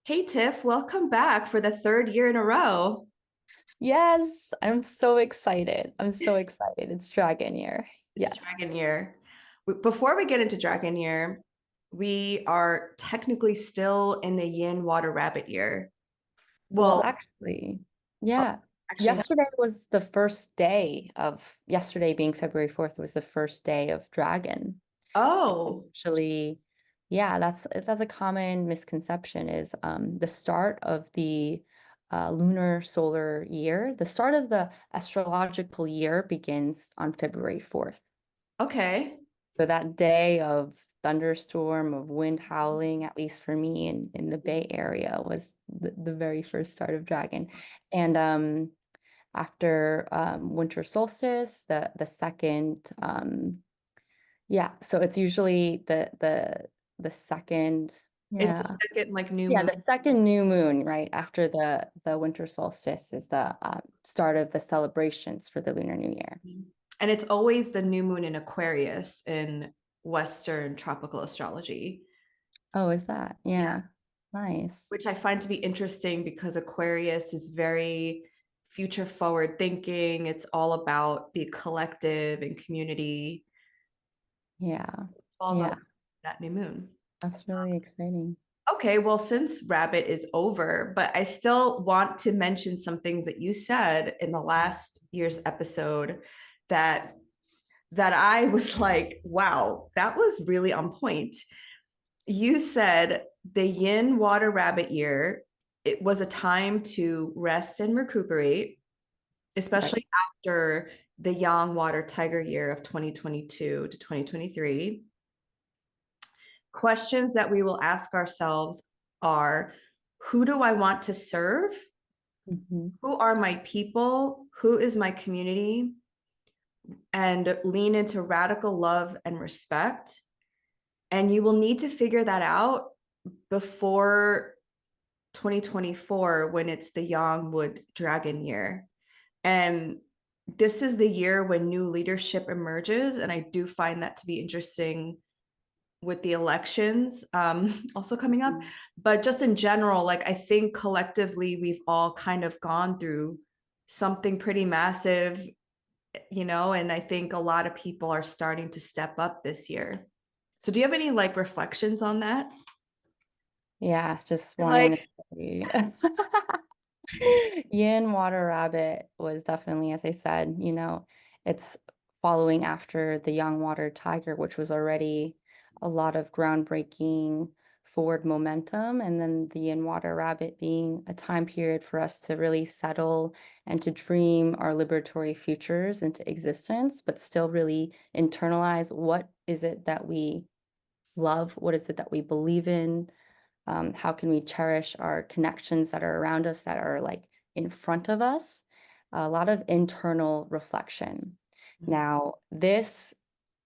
Hey Tiff, welcome back for the third year in a row. Yes, I'm so excited. I'm so excited. It's Dragon Year. It's Yes. Dragon Year. Before we get into Dragon Year, we are technically still in the Yin Water Rabbit Year. Well, Well, actually, oh, yeah. actually, no. Yesterday was the first day of, yesterday being February 4th was the first day of Dragon. Oh, Actually, yeah, that's a common misconception is the start of the lunar solar year. The start of the astrological year begins on February 4th. okay. So that day of thunderstorm, of wind howling, at least for me in the Bay Area, was the very first start of Dragon. And after winter solstice, the second, yeah, so it's usually the second, It's the yeah. second like new Yeah, moon. the second new moon, right after the winter solstice is the start of the celebrations for the Lunar New Year. And it's always the new moon in Aquarius in Western tropical astrology. Oh, is that? Yeah. Yeah. Nice. Which I find to be interesting because Aquarius is very future forward thinking. It's all about the collective and community. Yeah. It falls on Yeah. that new moon. That's really exciting. Okay, well, since Rabbit is over, but I still want to mention some things that you said in the last year's episode that I was like, wow, that was really on point. You said the yin water rabbit year, it was a time to rest and recuperate, Right. especially after the yang water tiger year of 2022 to 2023. Questions that we will ask ourselves are, who do I want to serve? Hmm. Who are my people? Who is my community? And lean into radical love and respect. And you will need to figure that out before 2024 when it's the Yangwood Dragon year. And this is the year when new leadership emerges. And I do find that to be interesting with the elections also coming up. But just in general, like I think collectively, we've all kind of gone through something pretty massive, and I think a lot of people are starting to step up this year. So do you have any like reflections on that? Yeah, just wanting to Like, say Yin Water Rabbit was definitely, as I said, it's following after the Young Water Tiger, which was already a lot of groundbreaking forward momentum, and then the Yin Water Rabbit being a time period for us to really settle and to dream our liberatory futures into existence, but still really internalize what is it that we love, what is it that we believe in, how can we cherish our connections that are around us that are like in front of us? A lot of internal reflection. Now, this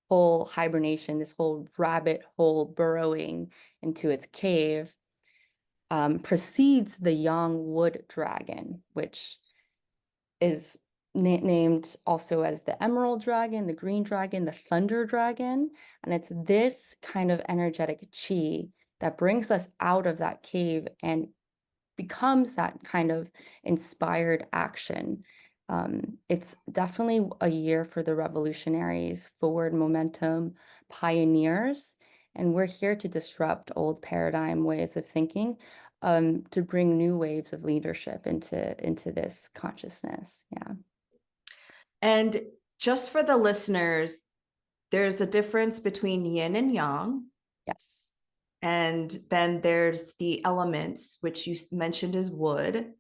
whole hibernation, this whole rabbit hole burrowing into its cave, precedes the young wood dragon, which is named also as the emerald dragon, the green dragon, the thunder dragon. And it's this kind of energetic chi that brings us out of that cave and becomes that kind of inspired action. It's definitely a year for the revolutionaries, forward momentum, pioneers, and we're here to disrupt old paradigm ways of thinking, to bring new waves of leadership into this consciousness. Yeah. and just for the listeners, there's a difference between yin and yang. Yes. And then there's the elements, which you mentioned is wood,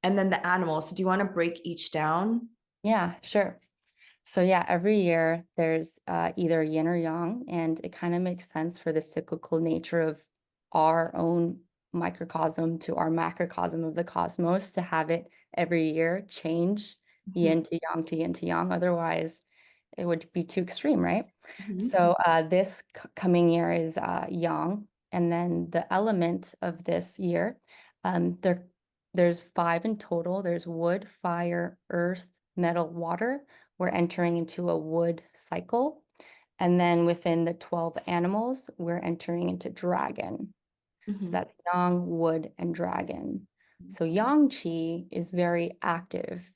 and then the animals. So do you want to break each down? Yeah, sure. So yeah, every year there's either yin or yang, and it kind of makes sense for the cyclical nature of our own microcosm to our macrocosm of the cosmos to have it every year change yin to yang to yin to yang. Otherwise, it would be too extreme, right? Mhm. So this coming year is yang, and then the element of this year, there's five in total. There's wood, fire, earth, metal, water. We're entering into a wood cycle. And then within the 12 animals, we're entering into dragon. So Mhm. that's yang, wood, and dragon. So yang qi is very active.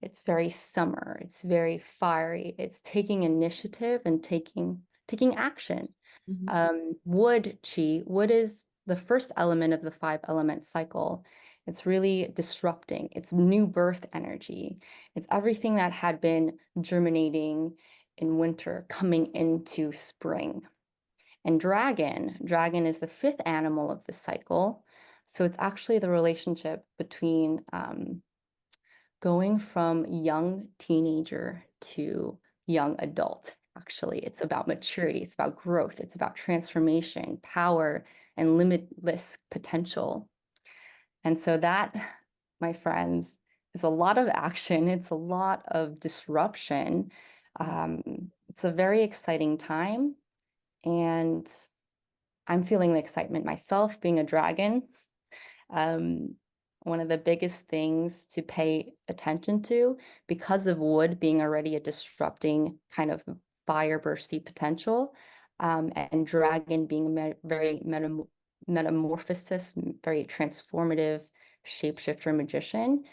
It's very summer. It's very fiery. It's taking initiative and taking action. Mhm. Wood chi, wood is the first element of the 5-element cycle. It's really disrupting. It's new birth energy. It's everything that had been germinating in winter coming into spring. And dragon is the 5th animal of the cycle. So it's actually the relationship between going from young teenager to young adult. Actually, it's about maturity, it's about growth, it's about transformation, power, and limitless potential. And so that, my friends, is a lot of action. It's a lot of disruption. It's a very exciting time. And I'm feeling the excitement myself, being a dragon. Um, One of the biggest things to pay attention to, because of wood being already a disrupting kind of fire bursty potential, and dragon being very metamorphosis, very transformative shapeshifter magician,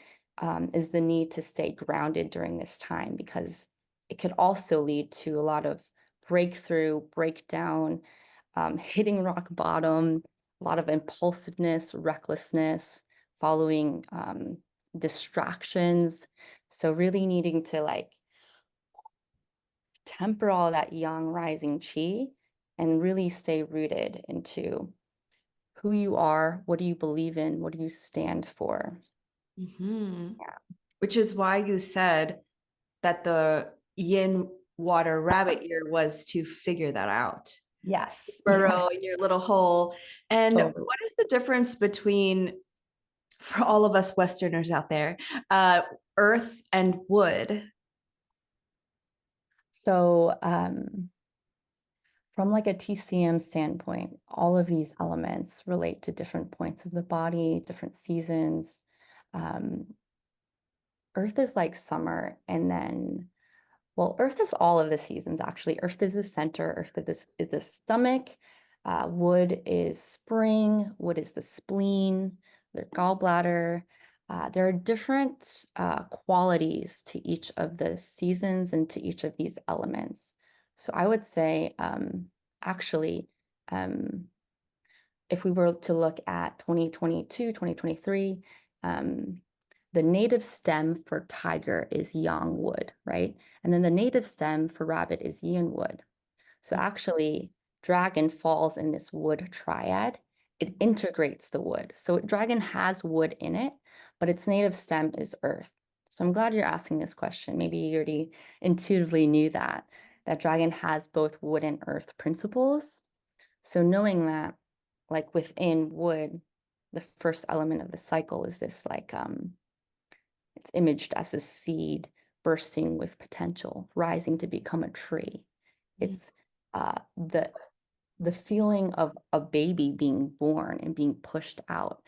is the need to stay grounded during this time, because it could also lead to a lot of breakthrough, breakdown, hitting rock bottom, a lot of impulsiveness, recklessness, following distractions. So really needing to like temper all that yang rising chi and really stay rooted into who you are, what do you believe in, what do you stand for. Mhm. Yeah. Which is why you said that the yin water rabbit ear was to figure that out. Yes. Yes. Burrow in your little hole. And Totally. what is the difference between, for all of us Westerners out there, earth and wood? So from like a TCM standpoint, all of these elements relate to different points of the body, different seasons. Um, Earth is like summer, and then, well, Earth is all of the seasons, actually. Earth is the center, is the stomach, wood is spring, wood is the spleen, the gallbladder. There are different qualities to each of the seasons and to each of these elements. So I would say, actually, um, if we were to look at 2022, 2023, the native stem for tiger is yang wood, right? And then the native stem for rabbit is yin wood. So actually, dragon falls in this wood triad. It integrates the wood. So dragon has wood in it, but its native stem is earth. So I'm glad you're asking this question. Maybe you already intuitively knew that dragon has both wood and earth principles. So knowing that, like within wood, the first element of the cycle is this like it's imaged as a seed bursting with potential, rising to become a tree. It's the feeling of a baby being born and being pushed out,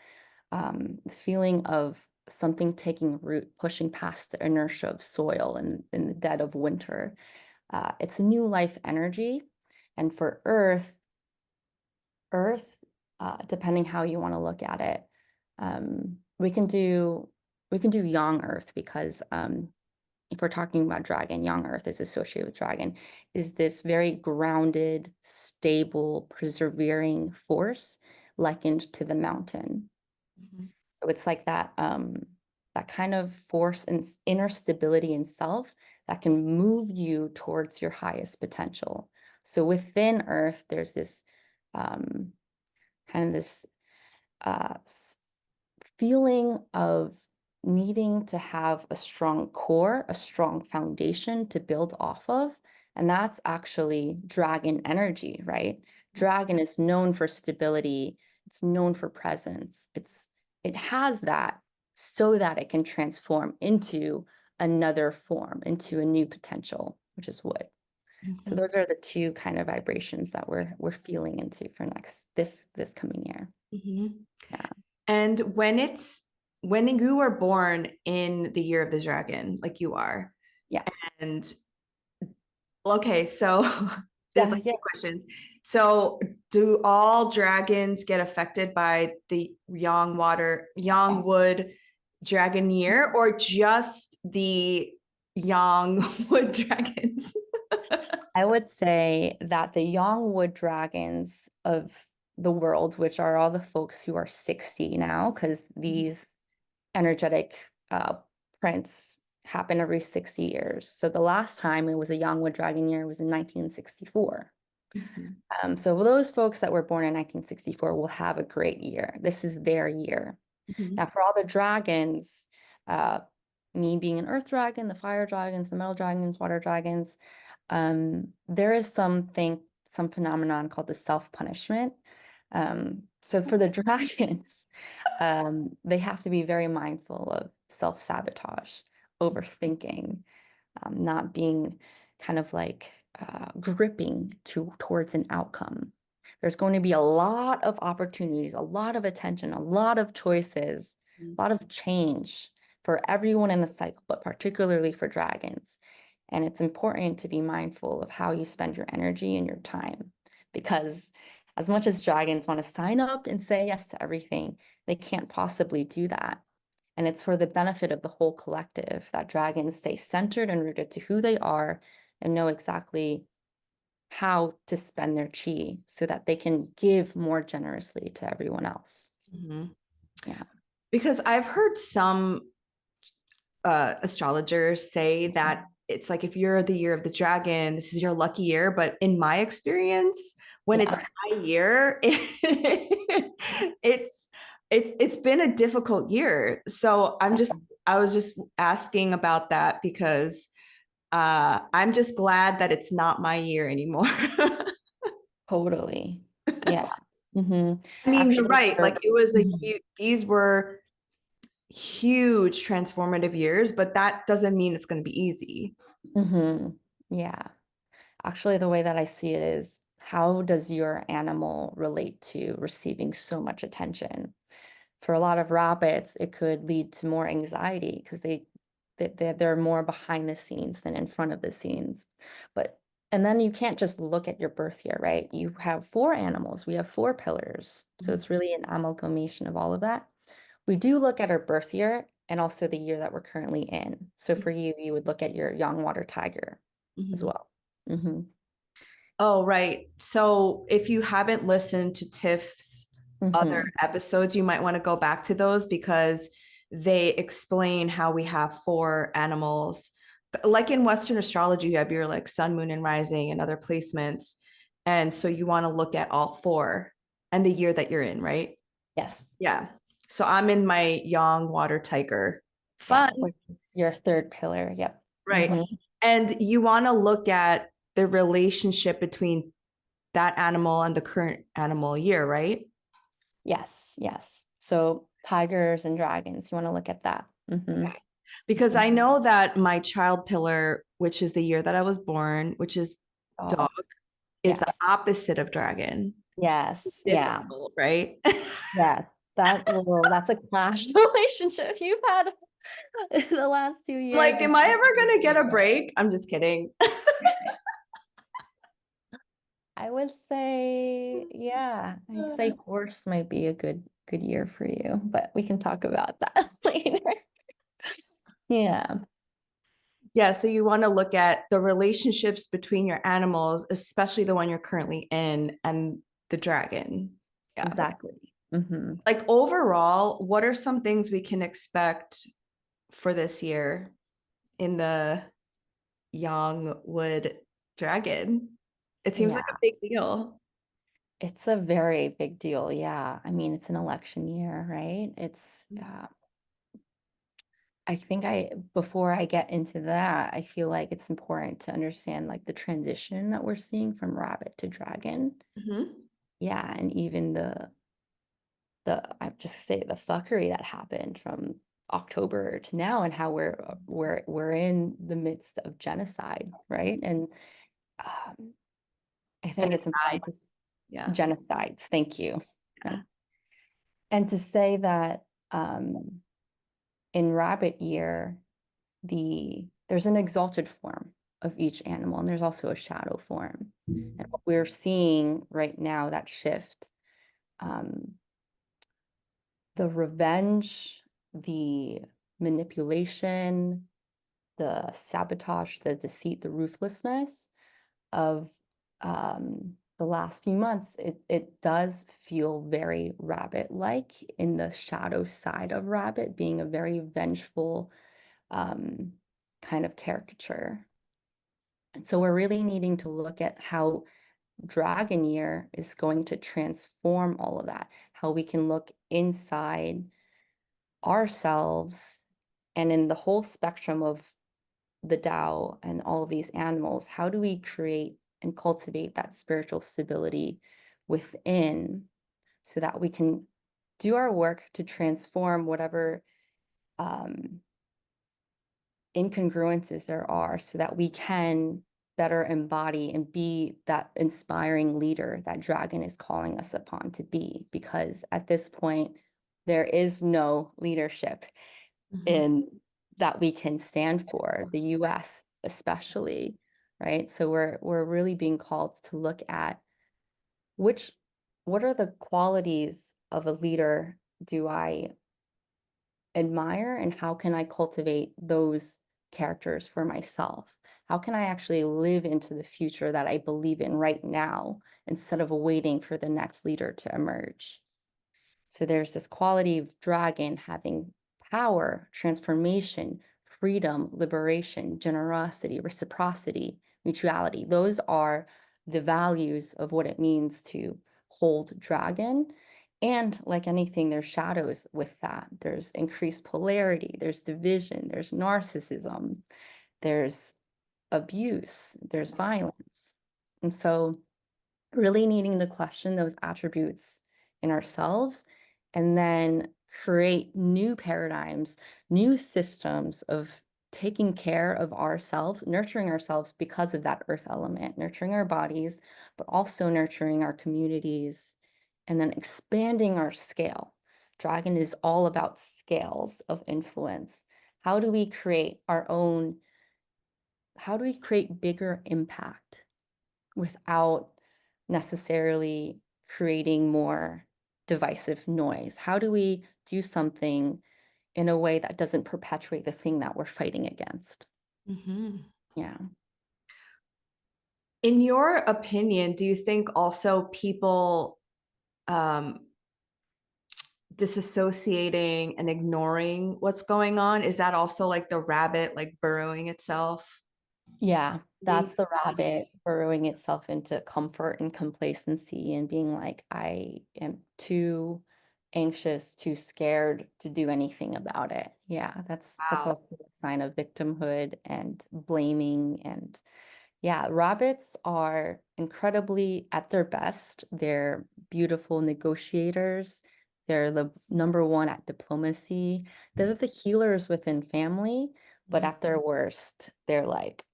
the feeling of something taking root, pushing past the inertia of soil in the dead of winter. It's a new life energy. And for Earth, depending how you want to look at it, we can do Yang Earth, because if we're talking about dragon, Yang Earth is associated with dragon, is this very grounded, stable, persevering force likened to the mountain. Mhm. So it's like that kind of force and inner stability in self that can move you towards your highest potential. So within Earth, there's this um, kind of this uh, feeling of needing to have a strong core, a strong foundation to build off of. And that's actually dragon energy, right? Dragon is known for stability. It's known for presence. It has that so that it can transform into another form, into a new potential, which is wood. So Mhm. those are the two kind of vibrations that we're feeling into for this coming year. Mhm. Yeah. And when you were born in the year of the dragon, like you are, Yeah. and okay, so there's Yeah, like yeah. two questions. So do all dragons get affected by the yang wood dragon year, or just the yang wood dragons? I would say that the young wood dragons of the world, which are all the folks who are 60 now, because these energetic prints happen every 60 years. So the last time it was a young wood dragon year was in 1964. So those folks that were born in 1964 will have a great year. This is their year. Now, for all the dragons, me being an earth dragon, the fire dragons, the metal dragons, water dragons, there is some phenomenon called the self-punishment. So for the dragons, they have to be very mindful of self-sabotage, overthinking, not being kind of like gripping towards an outcome. There's going to be a lot of opportunities, a lot of attention, a lot of choices, a lot of change for everyone in the cycle, but particularly for dragons. And it's important to be mindful of how you spend your energy and your time, because as much as dragons want to sign up and say yes to everything, they can't possibly do that. And it's for the benefit of the whole collective that dragons stay centered and rooted to who they are and know exactly how to spend their chi so that they can give more generously to everyone else. Yeah. Because I've heard some astrologers say that it's like, if you're the year of the dragon, this is your lucky year. But in my experience, when it's Yeah. my year, it's been a difficult year. So I was just asking about that because I'm just glad that it's not my year anymore. Totally. Yeah. Hmm. I mean, you're Actually, right. Like, it was a mhm. huge, these were huge transformative years, but that doesn't mean it's going to be easy. Yeah. Actually, the way that I see it is, how does your animal relate to receiving so much attention? For a lot of rabbits, it could lead to more anxiety because they're more behind the scenes than in front of the scenes. But and then you can't just look at your birth year, right? You have four animals. We have four pillars. So it's really an amalgamation of all of that. We do look at our birth year and also the year that we're currently in. So for you, you would look at your young water tiger as Mhm. well. Hmm. Oh, right. So if you haven't listened to Tiff's other Hmm. episodes, you might want to go back to those because they explain how we have four animals. Like in Western astrology, you have your like sun, moon, and rising and other placements. And so you want to look at all four and the year that you're in, right? Yes. Yeah. So I'm in my young water tiger. Yeah, Fun, which is your third pillar. Yep. right? Hmm. And you want to look at the relationship between that animal and the current animal year, right? Yes, yes. So tigers and dragons, you want to look at that. Okay. Because I know that my child pillar, which is the year that I was born, which is dog, Oh, is the yes. opposite of dragon. Yes. Yeah. Difficult, right? Yes. That's a clash relationship you've had in the last 2 years. Like, am I ever going to get a break? I'm just kidding. I would say, yeah, I'd say horse might be a good year for you, but we can talk about that later. Yeah. Yeah, so you want to look at the relationships between your animals, especially the one you're currently in, and the dragon. Yeah. Exactly. Hmm. Like, overall, what are some things we can expect for this year in the young wood dragon? It seems like Yeah. a big deal. It's a very big deal. Yeah. I mean, it's an election year, right? I think before I get into that, I feel like it's important to understand like the transition that we're seeing from rabbit to dragon. Mhm. Yeah. And even I just say the fuckery that happened from October to now, and how we're in the midst of genocide, right? And um, I think it's Genocide. important to Yeah. genocides. Thank you. Yeah. Yeah. And to say that um, in rabbit year, there's an exalted form. of each animal, and there's also a shadow form. And what we're seeing right now, that shift, the revenge, the manipulation, the sabotage, the deceit, the ruthlessness of the last few months, it does feel very rabbit-like, in the shadow side of rabbit being a very vengeful kind of caricature. And so we're really needing to look at how Dragon Year is going to transform all of that, how we can look inside ourselves and in the whole spectrum of the Tao and all of these animals. How do we create and cultivate that spiritual stability within, so that we can do our work to transform whatever incongruences there are, so that we can better embody and be that inspiring leader that dragon is calling us upon to be? Because at this point, there is no leadership in that we can stand for, the US especially, right? So we're really being called to look at what are the qualities of a leader do I admire, and how can I cultivate those characters for myself? How can I actually live into the future that I believe in right now, instead of waiting for the next leader to emerge? So there's this quality of dragon having power, transformation, freedom, liberation, generosity, reciprocity, mutuality. Those are the values of what it means to hold dragon. And like anything, there's shadows with that. There's increased polarity, there's division, there's narcissism, there's abuse, there's violence. And so really needing to question those attributes in ourselves, and then create new paradigms, new systems of taking care of ourselves, nurturing ourselves because of that earth element, nurturing our bodies, but also nurturing our communities, and then expanding our scale. Dragon is all about scales of influence. How do we create our own, how do we create bigger impact without necessarily creating more divisive noise? How do we do something in a way that doesn't perpetuate the thing that we're fighting against? Yeah. In your opinion, do you think also people disassociating and ignoring what's going on, is that also like the rabbit like burrowing itself? Yeah, that's the rabbit burrowing itself into comfort and complacency and being like, I am too anxious, too scared to do anything about it. Yeah, that's Wow. also a sign of victimhood and blaming. And yeah, rabbits are incredibly at their best. They're beautiful negotiators. They're the number one at diplomacy. They're the healers within family, but at their worst, they're like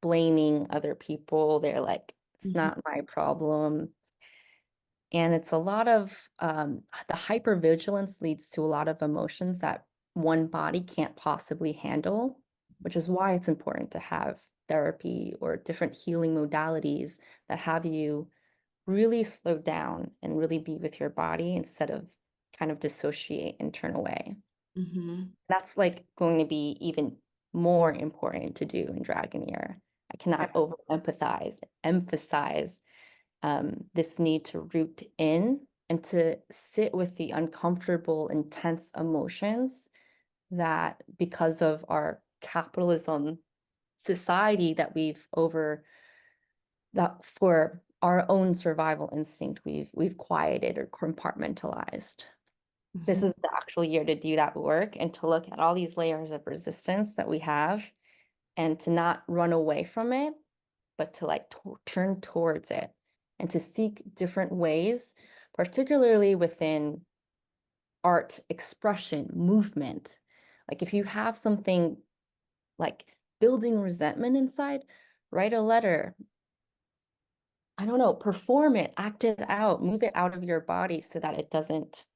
blaming other people. They're like, it's Mhm. not my problem. And it's a lot of the hypervigilance leads to a lot of emotions that one body can't possibly handle, which is why it's important to have therapy or different healing modalities that have you really slow down and really be with your body instead of kind of dissociate and turn away. Mhm. That's like going to be even more important to do in Dragon Year. I cannot over emphasize this need to root in and to sit with the uncomfortable, intense emotions that, because of our capitalism society that we've over, that for our own survival instinct, we've quieted or compartmentalized. This Mhm. is the actual year to do that work and to look at all these layers of resistance that we have, and to not run away from it, but to like turn towards it and to seek different ways, particularly within art, expression, movement. Like if you have something like building resentment inside, write a letter. I don't know, perform it, act it out, move it out of your body so that it doesn't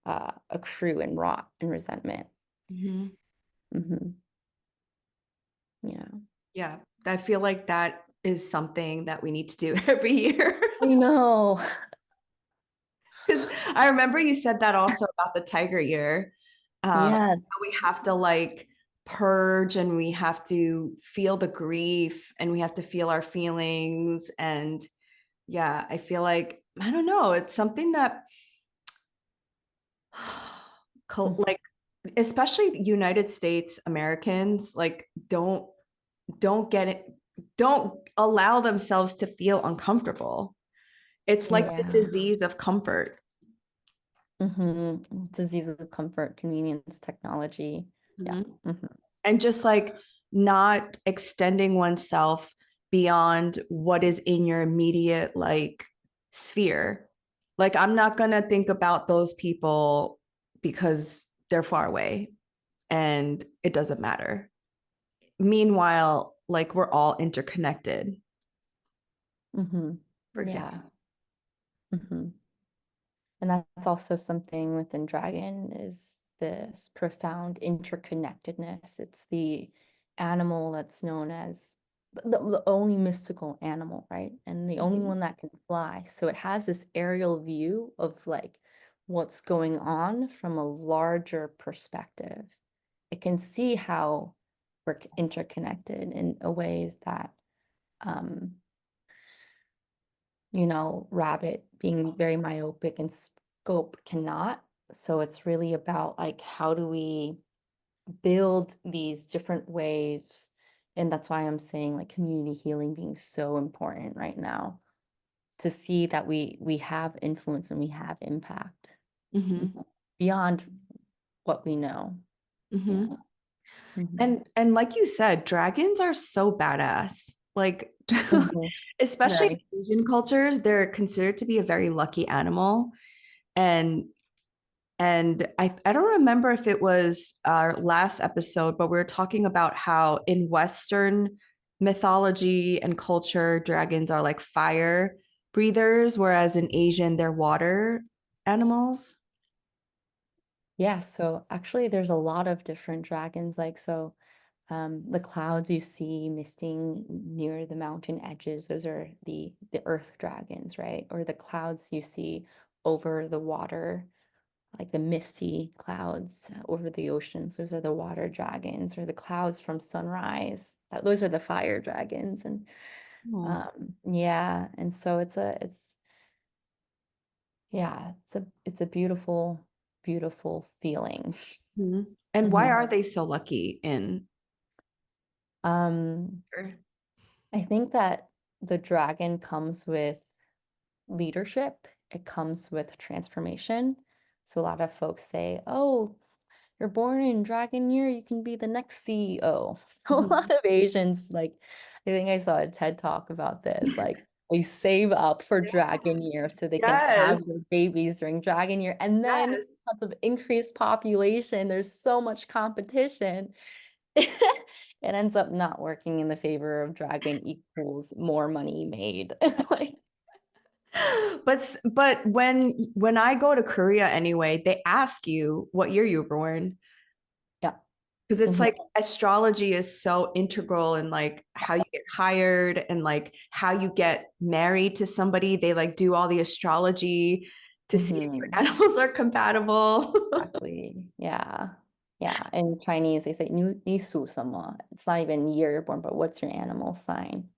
accrue and rot in resentment. Mhm. Hmm. Yeah. Yeah. I feel like that is something that we need to do every year. I know. Because I remember you said that also about the tiger year. Yeah. We have to like purge and we have to feel the grief and we have to feel our feelings. And yeah, I feel like, I don't know, it's something that like especially United States Americans like don't get it, don't allow themselves to feel uncomfortable. It's like the Yeah. disease of comfort. Diseases of comfort, convenience, technology. Yeah. Mhm. And just like not extending oneself beyond what is in your immediate like sphere. Like I'm not going to think about those people because they're far away and it doesn't matter. Meanwhile, like we're all interconnected, for example. Yeah. hmm And that's also something within Dragon is this profound interconnectedness. It's the animal that's known as the only mystical animal, right? And the only Mhm. one that can fly. So it has this aerial view of like what's going on from a larger perspective. It can see how we're interconnected in a ways that um, rabbit being very myopic and scope cannot. So it's really about like how do we build these different waves? And that's why I'm saying like community healing being so important right now to see that we have influence and we have impact Mhm. beyond what we know. Yeah. Mhm. Mhm. And like you said, dragons are so badass. Like Mhm. especially Right. in Asian cultures, they're considered to be a very lucky animal. And I don't remember if it was our last episode, but we were talking about how in Western mythology and culture, dragons are like fire breathers, whereas in Asian, they're water animals. Yeah, so actually there's a lot of different dragons like so the clouds you see misting near the mountain edges, those are the earth dragons, right? Or the clouds you see over the water, like the misty clouds over the oceans, those are the water dragons, or the clouds from sunrise. Those are the fire dragons. And Oh. yeah, and so it's a beautiful, beautiful feeling. Mhm. And why Mhm. are they so lucky in? Um, I think that the dragon comes with leadership, it comes with transformation. So a lot of folks say, oh, you're born in dragon year, you can be the next CEO. So a lot Mhm. of Asians, like, I think I saw a TED talk about this, like, they save up for dragon year so they can Yes, have their babies during dragon year. And then yes. because of increased population, there's so much competition. It ends up not working in the favor of dragon equals more money made. Like, But when I go to Korea anyway, they ask you what year you were born yeah. because it's Mhm. like astrology is so integral in like how you Yes. get hired and like how you get married to somebody. They like do all the astrology to see if your Mhm. animals are compatible. Exactly. Yeah. Yeah. In Chinese, they say 你属什么? It's not even year you're born, but what's your animal sign?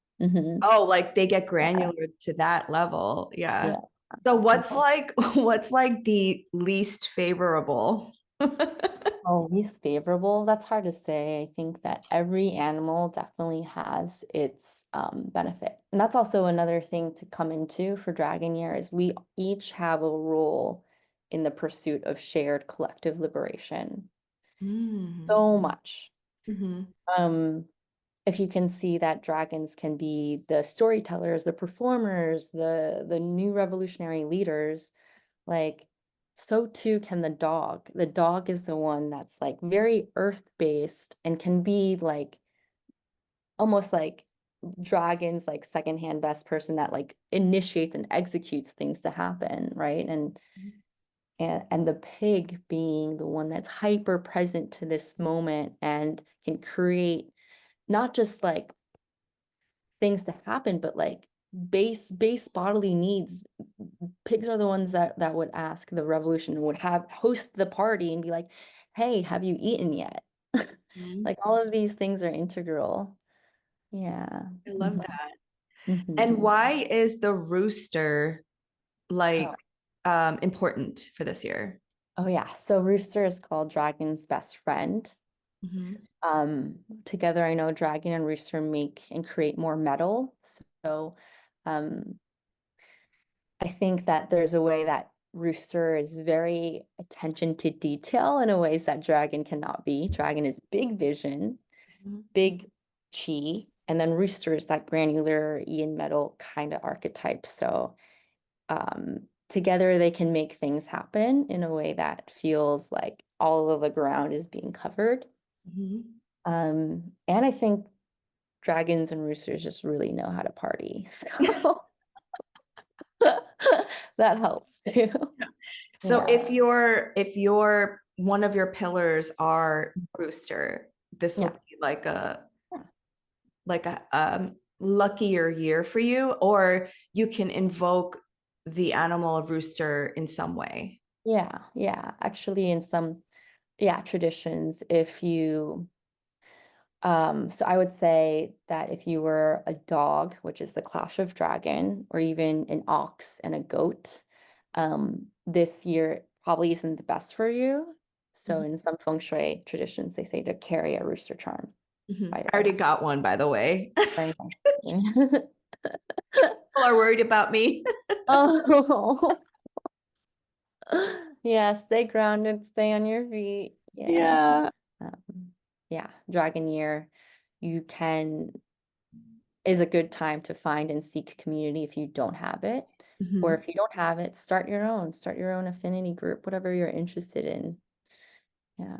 Oh, like they get Yeah. granular to that level. Yeah. Yeah. So And what's like what's like the least favorable? oh, least favorable. That's hard to say. I think that every animal definitely has its benefit. And that's also another thing to come into for Dragon Year is we each have a role in the pursuit of shared collective liberation. Mm. So much. Mhm. Um, if you can see that dragons can be the storytellers, the performers, the new revolutionary leaders, like so too can the dog. The dog is the one that's like very earth-based and can be like almost like dragons like secondhand best person that like initiates and executes things to happen, right? And the pig being the one that's hyper present to this moment and can create not just like things to happen, but like base bodily needs, pigs are the ones that would ask the revolution, would have host the party and be like, hey, have you eaten yet? Mhm. Like all of these things are integral. Yeah. I love Mhm. that. And Mhm. why is the rooster Oh. like important for this year? Oh yeah. So rooster is called dragon's best friend. Mhm. Together, I know dragon and rooster make and create more metal. So, um, I think that there's a way that rooster is very attention to detail in a ways that dragon cannot be. Dragon is big vision, Mhm. big chi, and then rooster is that granular Ian metal kind of archetype. So, together they can make things happen in a way that feels like all of the ground is being covered. Mhm. And I think dragons and roosters just really know how to party. So that helps too. So Yeah. if your one of your pillars are rooster, this will Yeah. be like a Yeah. luckier year for you, or you can invoke the animal rooster in some way. Yeah. Yeah. Actually, in some, yeah, traditions, if you, so I would say that if you were a dog, which is the clash of dragon, or even an ox and a goat, this year probably isn't the best for you. So Mhm. in some feng shui traditions, they say to carry a rooster charm Mhm. by your I already person. got one, by the way. Very nice. People are worried about me. Oh, yeah, stay grounded, stay on your feet. Yeah. Yeah. Yeah, dragon year, you can is a good time to find and seek community if you don't have it. Or Mhm. if you don't have it, start your own affinity group, whatever you're interested in. Yeah.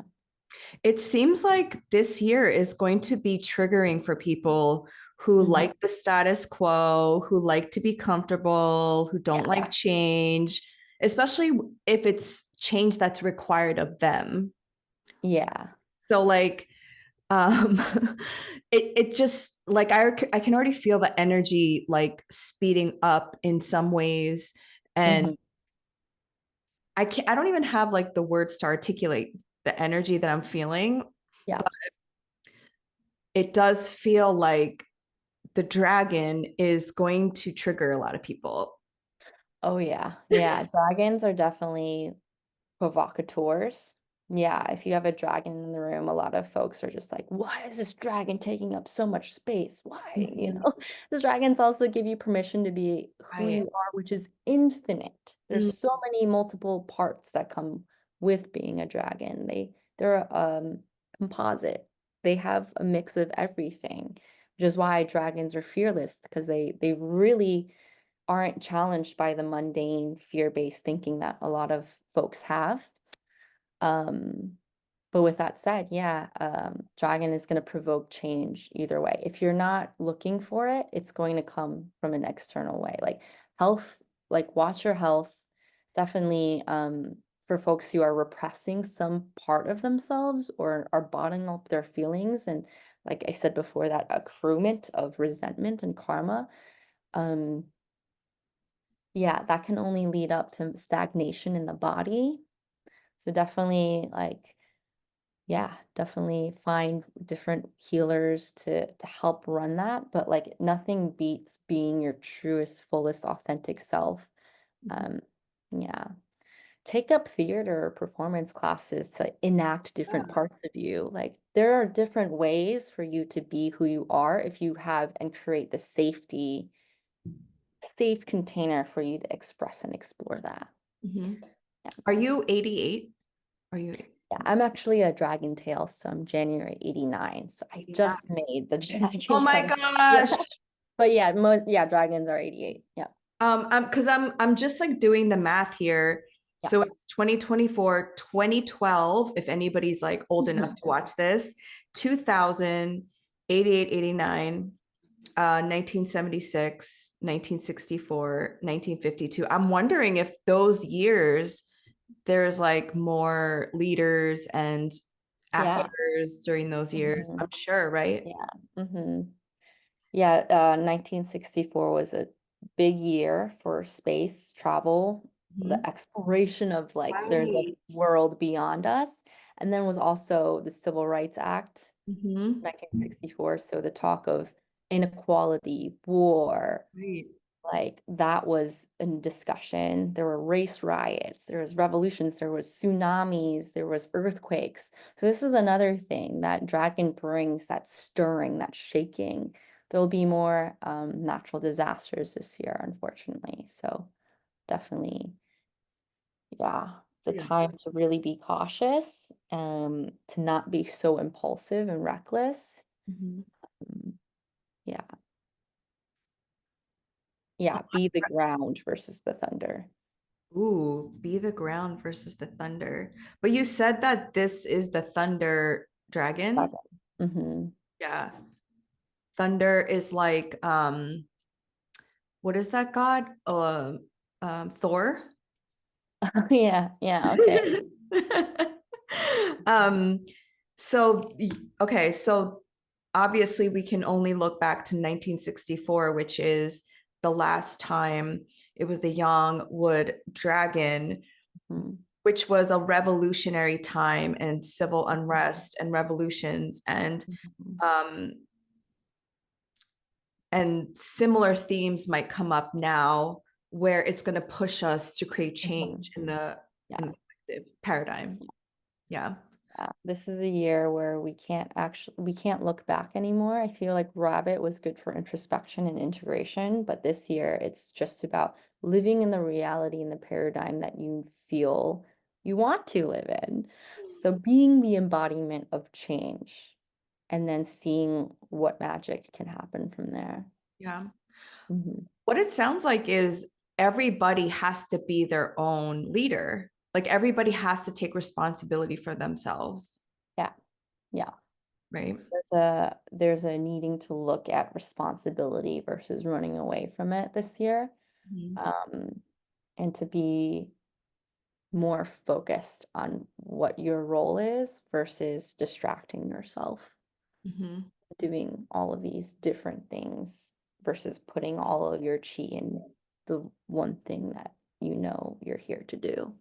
It seems like this year is going to be triggering for people who Mhm. like the status quo, who like to be comfortable, who don't Yeah. like change, especially if it's change that's required of them. Yeah. So like um it just like I can already feel the energy like speeding up in some ways, and Mhm. I don't even have like the words to articulate the energy that I'm feeling. Yeah. It does feel like the dragon is going to trigger a lot of people. Oh yeah. Yeah. Dragons are definitely provocateurs. Yeah, if you have a dragon in the room, a lot of folks are just like, why is this dragon taking up so much space? Why? You Mhm. know, the dragons also give you permission to be who Right. you are, which is infinite. There's Mm. so many multiple parts that come with being a dragon. They're composite. They have a mix of everything, which is why dragons are fearless because they really aren't challenged by the mundane fear-based thinking that a lot of folks have. Um, but with that said, yeah, dragon is going to provoke change either way. If you're not looking for it, it's going to come from an external way. Like health, like watch your health. Definitely, for folks who are repressing some part of themselves or are bottling up their feelings, and like I said before, that accruement of resentment and karma, um, yeah, that can only lead up to stagnation in the body. So definitely like, yeah, definitely find different healers to help run that. But like nothing beats being your truest, fullest, authentic self. Um, yeah. Take up theater or performance classes to enact different Yeah. parts of you. Like there are different ways for you to be who you are if you have and create the safe container for you to express and explore that. Mhm. Yeah. Are you 88? Are you Yeah, I'm actually a dragon tail, so I'm January 89. So I 89? just made the Oh dragon my card. Yeah. gosh. But yeah, yeah, dragons are 88. Yeah. I'm just like doing the math here. Yeah. So it's 2024, 2012, if anybody's like old enough Mhm. to watch this, 2000, 88, 89, 1976, 1964, 1952. I'm wondering if those years there's like more leaders and Yeah. actors during those years. I'm Mhm. sure, right? Yeah. hmm Yeah, 1964 was a big year for space travel, the Mhm. exploration of like there's a Right. world beyond us. And then was also the Civil Rights Act, Mhm. 1964. So the talk of inequality, war, Right. like that was in discussion. There were race riots, there was revolutions, there was tsunamis, there was earthquakes. So this is another thing that dragon brings, that stirring, that shaking. There'll be more natural disasters this year, unfortunately. So definitely, yeah, it's a Yeah. time to really be cautious, to not be so impulsive and reckless. Mhm. Um, yeah, yeah, be the ground versus the thunder. Ooh, be the ground versus the thunder. But you said that this is the thunder dragon. Dragon. Hmm. Yeah. Thunder is like what is that god? Thor. Yeah, yeah, okay. um so okay, so obviously we can only look back to 1964, which is the last time it was the young wood dragon, Mhm. which was a revolutionary time and civil unrest and revolutions Mhm. um and similar themes might come up now where it's going to push us to create Mhm. change in the Yeah, collective paradigm. Yeah. yeah. This is a year where we can't look back anymore. I feel like Rabbit was good for introspection and integration, but this year it's just about living in the reality and the paradigm that you feel you want to live in. So being the embodiment of change and then seeing what magic can happen from there. Yeah. Mhm. What it sounds like is everybody has to be their own leader. Like everybody has to take responsibility for themselves, Yeah, yeah. right? There's a needing to look at responsibility versus running away from it this year, Mhm. um, and to be more focused on what your role is versus distracting yourself, Mhm. doing all of these different things versus putting all of your chi in the one thing that you know you're here to do,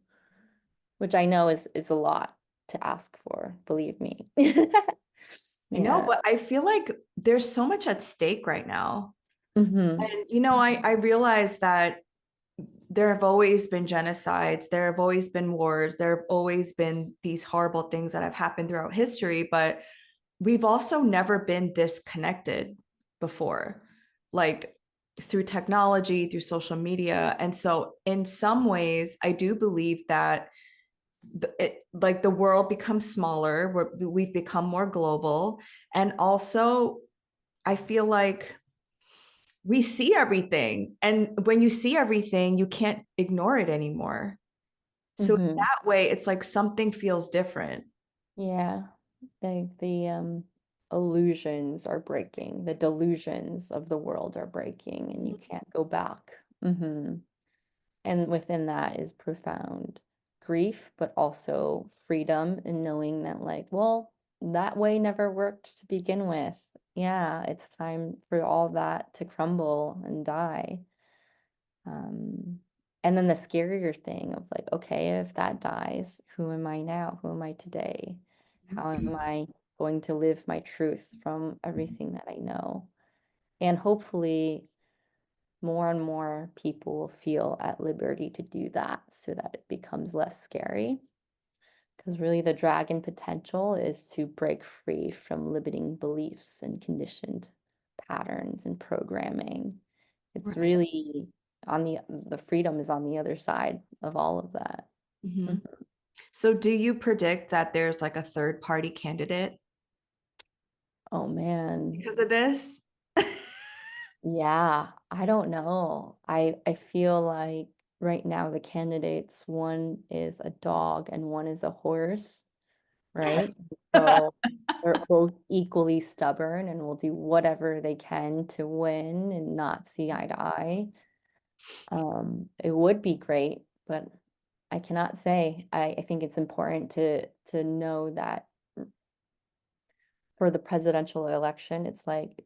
which I know is a lot to ask for, believe me. I know, Yeah. but I feel like there's so much at stake right now. Hmm. And I realize that there have always been genocides, there have always been wars, there have always been these horrible things that have happened throughout history, but we've also never been this connected before, like through technology, through social media. And so, in some ways, I do believe that like the world becomes smaller, we've become more global. And also, I feel like we see everything. And when you see everything, you can't ignore it anymore. So Hmm. that way, it's like something feels different. Yeah, the illusions are breaking, the delusions of the world are breaking, and you can't go back. And within that is profound grief, but also freedom in knowing that, like, well, that way never worked to begin with. Yeah, it's time for all that to crumble and die. Um, and then the scarier thing of like, okay, if that dies, who am I now? Who am I today? How am I going to live my truth from everything that I know? And hopefully, more and more people will feel at liberty to do that so that it becomes less scary. Because really, the dragon potential is to break free from limiting beliefs and conditioned patterns and programming. It's Right. really on the freedom is on the other side of all of that. Mhm. Mhm. So, do you predict that there's like a third party candidate Oh man. because of this? Yeah, I don't know. I feel like right now the candidates, one is a dog and one is a horse, right? So they're both equally stubborn and will do whatever they can to win and not see eye to eye. It would be great, but I cannot say. I think it's important to know that for the presidential election, it's like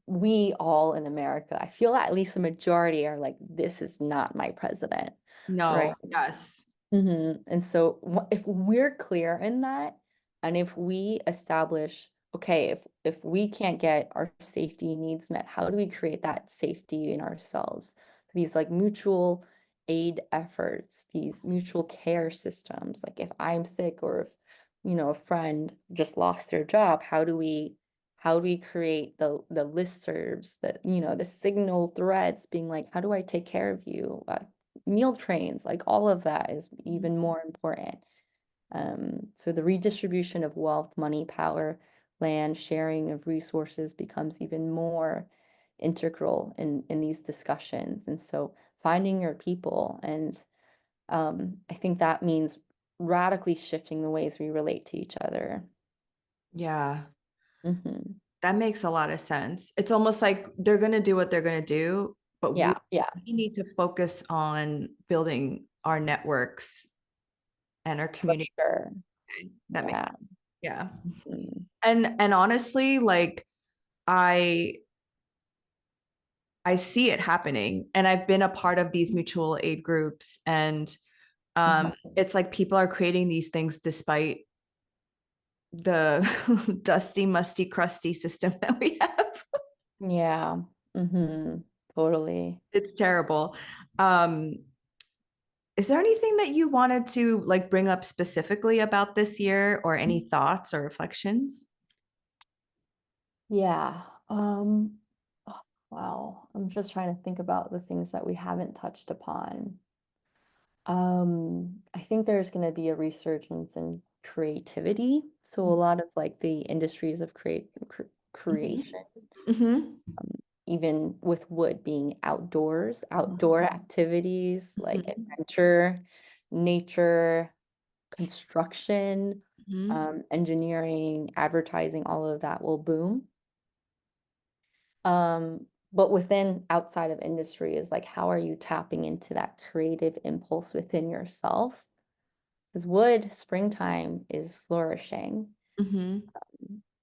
we all in America, I feel at least the majority are like, this is not my president, right? No, yes. And so if we're clear in that, and if we establish, okay, if we can't get our safety needs met, how do we create that safety in ourselves? These like mutual aid efforts, these mutual care systems. Like if I'm sick or if, a friend just lost their job, how do we create the listservs that, the signal threads being like, how do I take care of you? Meal trains, like all of that is even more important. So the redistribution of wealth, money, power, land, sharing of resources becomes even more integral in these discussions. And so finding your people, and I think that means radically shifting the ways we relate to each other. Yeah. Hmm. That makes a lot of sense. It's almost like they're going to do what they're going to do, but we Yeah, yeah, need to focus on building our networks and our for community. sure. That makes, Yeah. yeah. Mhm. And honestly, like I I see it happening, and I've been a part of these mutual aid groups, and it's like people are creating these things despite the dusty, musty, crusty system that we have. Yeah. Totally. It's terrible. Um, is there anything that you wanted to like bring up specifically about this year, or any thoughts or reflections? Yeah. Oh, wow. I'm just trying to think about the things that we haven't touched upon. I think there's going to be a resurgence in creativity. So a lot of like the industries of creation, Mm-hmm. even with wood being outdoor activities like adventure, nature, construction, Mm-hmm. engineering, advertising, all of that will boom. But within outside of industry is like, how are you tapping into that creative impulse within yourself? Because wood, springtime is flourishing. Mm-hmm.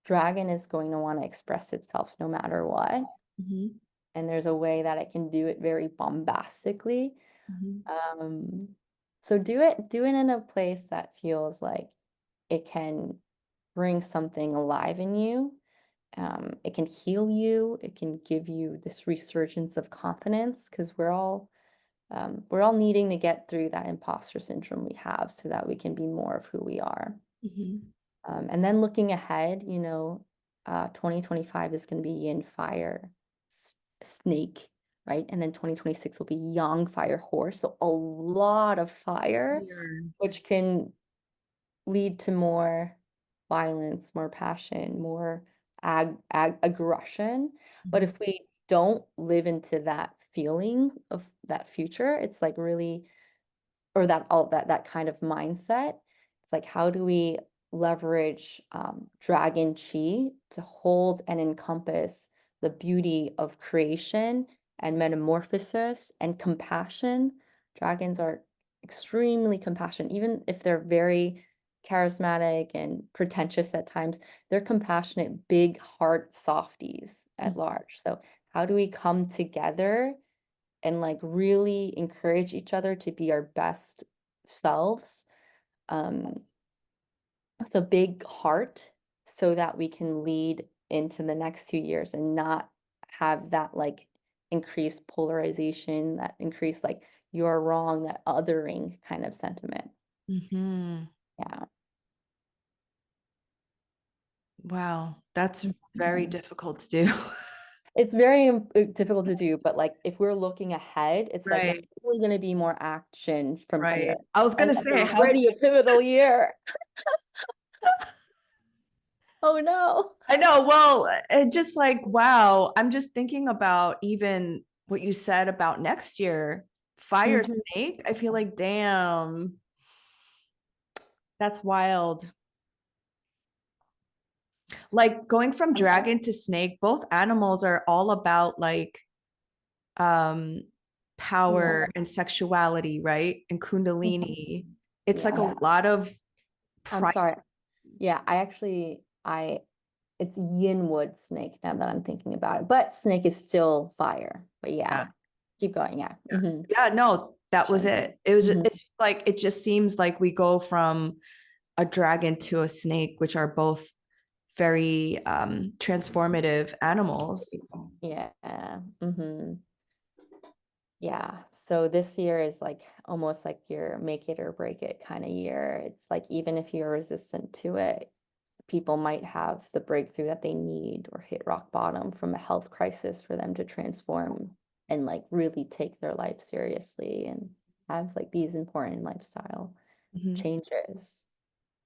Dragon is going to want to express itself no matter what. Mm-hmm. And there's a way that it can do it very bombastically. Mm-hmm. Um, so do it in a place that feels like it can bring something alive in you. It can heal you. It can give you this resurgence of confidence because we're all needing to get through that imposter syndrome we have so that we can be more of who we are. Mm-hmm. And then looking ahead, 2025 is going to be yin fire, snake, right? And then 2026 will be yang fire horse. So a lot of fire, Yeah. which can lead to more violence, more passion, more aggression. But Mm-hmm. if we don't live into that feeling of that future, it's like really, or that all that kind of mindset. It's like, how do we leverage dragon chi to hold and encompass the beauty of creation and metamorphosis and compassion? Dragons are extremely compassionate, even if they're very charismatic and pretentious at times. They're compassionate, big heart softies at large. So, how do we come together and like really encourage each other to be our best selves um, with a big heart so that we can lead into the next 2 years and not have that like increased polarization, that increased like you're wrong, that othering kind of sentiment. Mm-hmm. Yeah. Wow, that's very Mhm. difficult to do. It's very difficult to do, but like if we're looking ahead, it's like it's Right, probably going to be more action from here. right. I was And gonna that's say, how's already a pivotal year. Oh no. I know. Well, it just like, wow, I'm just thinking about even what you said about next year, fire Mhm. snake. I feel like, damn, that's wild. Like going from dragon to snake, both animals are all about like um Yeah. power and sexuality, right? And Mhm. kundalini. It's like Yeah. a lot of I'm pride. sorry. Yeah, I actually I it's yin wood snake now that I'm thinking about it. But snake is still fire. But yeah, Yeah. keep going. Yeah. Yeah. Yeah, no, that was it. It was just, Mhm. it's just like it just seems like we go from a dragon to a snake, which are both very transformative animals. Yeah. Yeah. So this year is like almost like your make it or break it kind of year. It's like even if you're resistant to it, people might have the breakthrough that they need or hit rock bottom from a health crisis for them to transform and like really take their life seriously and have like these important lifestyle Mhm. changes,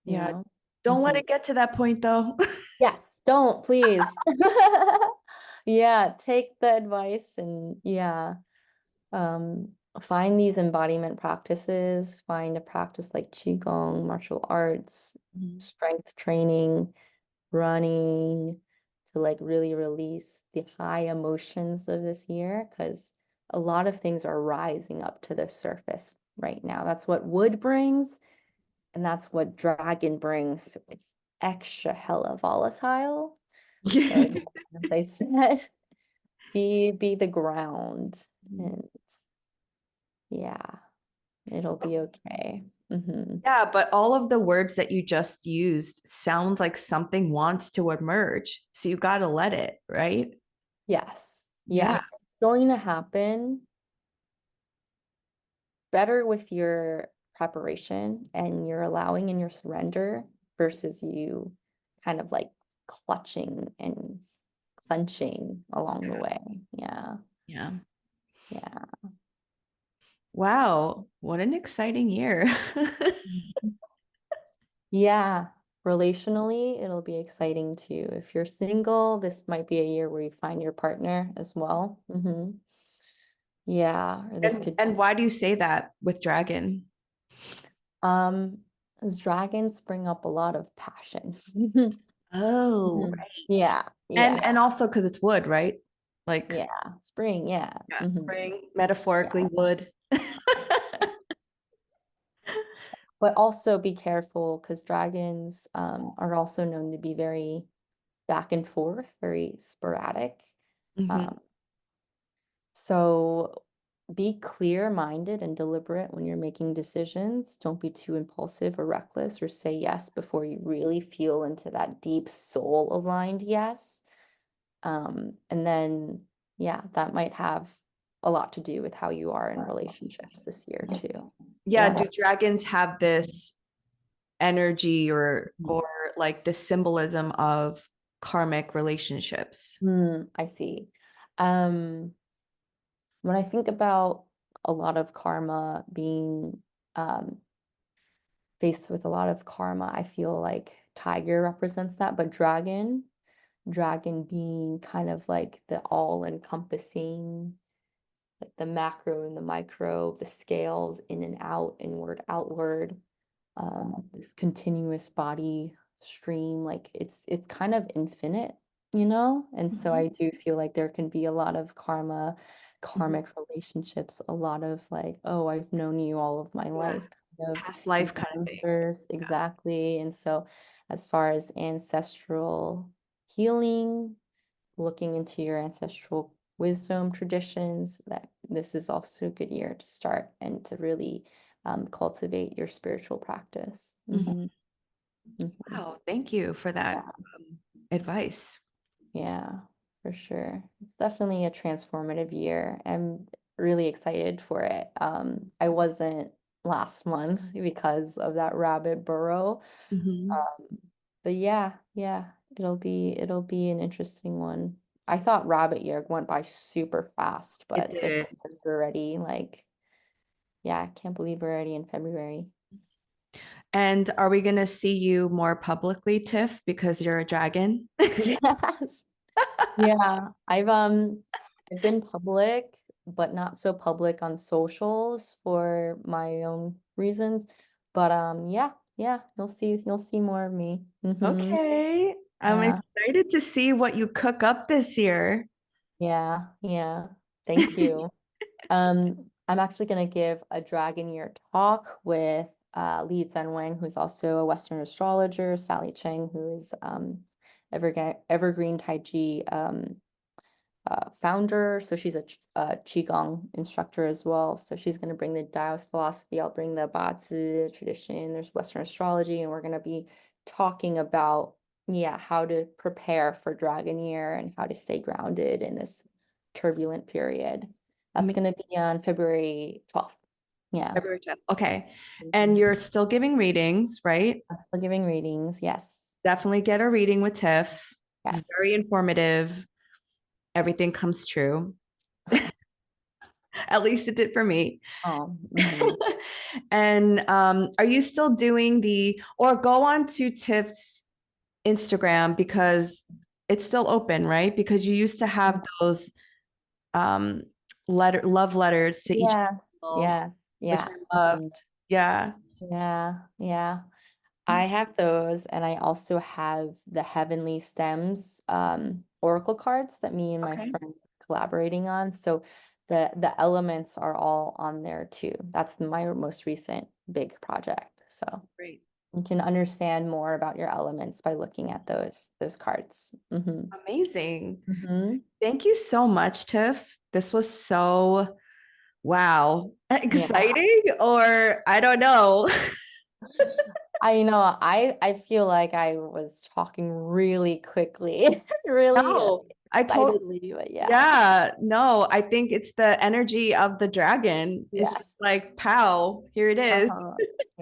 you Yeah. know? Don't let Mhm. it get to that point though. Yes, don't please. Yeah, take the advice and yeah, find these embodiment practices, find a practice like Qigong, martial arts, Mhm. strength training, running to like really release the high emotions of this year because a lot of things are rising up to the surface right now. That's what wood brings, and that's what dragon brings. So it's extra hella volatile. So as I said, be the ground and yeah, it'll be okay. Yeah, but all of the words that you just used sounds like something wants to emerge. So you got to let it, right? Yes. Yeah, Yeah. it's going to happen better with your preparation and your allowing and your surrender versus you kind of like clutching and clenching along the way. Yeah. Yeah. Yeah. Wow. What an exciting year. Mhm. Yeah. Relationally, it'll be exciting too. If you're single, this might be a year where you find your partner as well. Yeah, or this could And why do you say that with dragon? um as dragons bring up a lot of passion. Oh, Mhm. right. Yeah, And yeah, also because it's wood, right? Like, yeah. Spring, yeah. yeah, Mhm. spring, Yeah. metaphorically wood. But also be careful because dragons are also known to be very back and forth, very sporadic. Mhm. Um, so be clear-minded and deliberate when you're making decisions. Don't be too impulsive or reckless or say yes before you really feel into that deep soul-aligned yes. And then, yeah, that might have a lot to do with how you are in relationships this year too. Yeah, Yeah. do dragons have this energy or like the symbolism of karmic relationships? I see. Um, when I think about a lot of karma being um, faced with a lot of karma, I feel like tiger represents that, but dragon being kind of like the all-encompassing, like the macro and the micro, the scales in and out, inward, outward, this continuous body stream, like it's kind of infinite, you know? And so Mhm. I do feel like there can be a lot of Mhm. karmic relationships, a lot of like, oh, I've known you all of my Yeah, life, kind of past life kind of thing. encounters, exactly. And so as far as ancestral healing, looking into your ancestral wisdom traditions, that this is also a good year to start and to really cultivate your spiritual practice. Mhm. Mhm. Wow, thank you for that Yeah, advice. yeah, for sure. It's definitely a transformative year. I'm really excited for it. I wasn't last month because of that rabbit burrow. Mhm. Um, but yeah, it'll be an interesting one. I thought rabbit year went by super fast, It but did. it's already like, yeah, I can't believe we're already in February. And are we going to see you more publicly, Tiff, because you're a dragon? Yes. Yeah. I've been public, but not so public on socials for my own reasons. But yeah, you'll see more of me. Okay. I'm Yeah. excited to see what you cook up this year. Yeah. Thank you. I'm actually going to give a Dragon Year talk with Li Wang, who's also a Western astrologer, Sally Cheng, who is Evergreen Taiji founder. So she's a Qigong instructor as well. So she's going to bring the Taoist philosophy. I'll bring the BaZi tradition. There's Western astrology, and we're going to be talking about, yeah, how to prepare for Dragon Year and how to stay grounded in this turbulent period. That's going to be on February 12th. Yeah. February 10th. Okay. And you're still giving readings, right? I'm still giving readings. Yes. Definitely get a reading with Tiff. Yes. Very informative. Everything comes true. At least it did for me. Oh, And are you still doing or go on to Tiff's Instagram because it's still open, right? Because you used to have those um love letters to each yeah. other, Yes. which Yeah. I loved. Yeah. Yeah. Yeah. I have those, and I also have the Heavenly Stems oracle cards that me and my Okay. friend are collaborating on. So the elements are all on there too. That's my most recent big project. So Great. you can understand more about your elements by looking at those cards. Amazing. Hmm. Thank you so much, Tiff. This was so wow, Yeah. exciting, or I don't know. I know. I feel like I was talking really quickly, really No, I told excitedly, but yeah. yeah, no, I think it's the energy of the dragon. It's just Yes. like pow, here it is. Uh-huh.